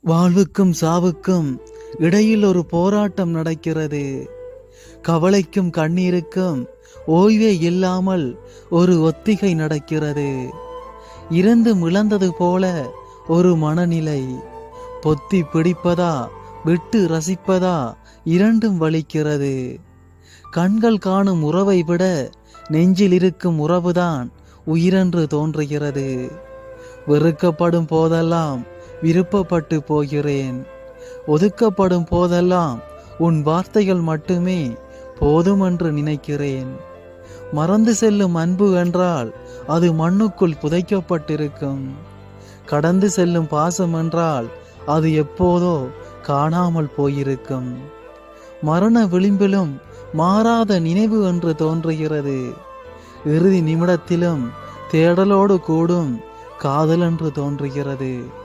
வாழ்வுக்கும் சாவுக்கும் இடையில் ஒரு போராட்டம் நடக்கிறது. கவலைக்கும் கண்ணீருக்கும் ஓய்வே இல்லாமல் ஒரு ஒத்திகை நடக்கிறது. இறந்து இழந்தது போல ஒரு மனநிலை. பொத்தி பிடிப்பதா விட்டு ரசிப்பதா இரண்டும் வலிக்கிறது. கண்கள் காணும் உறவை விட நெஞ்சில் இருக்கும் உறவுதான் உயிரென்று தோன்றுகிறது. வெறுக்கப்படும் போதெல்லாம் விருப்பப்பட்டு போகிறேன். ஒதுக்கப்படும் போதெல்லாம் உன் வார்த்தைகள் மட்டுமே போதும் என்று நினைக்கிறேன். மறந்து செல்லும் அன்பு என்றால் அது மண்ணுக்குள் புதைக்கப்பட்டிருக்கும். கடந்து செல்லும் பாசம் என்றால் அது எப்போதோ காணாமல் போயிருக்கும். மரண விளிம்பிலும் மாறாத நினைவு என்று தோன்றுகிறது. இறுதி நிமிடத்திலும் தேடலோடு கூடும் காதல் என்று தோன்றுகிறது.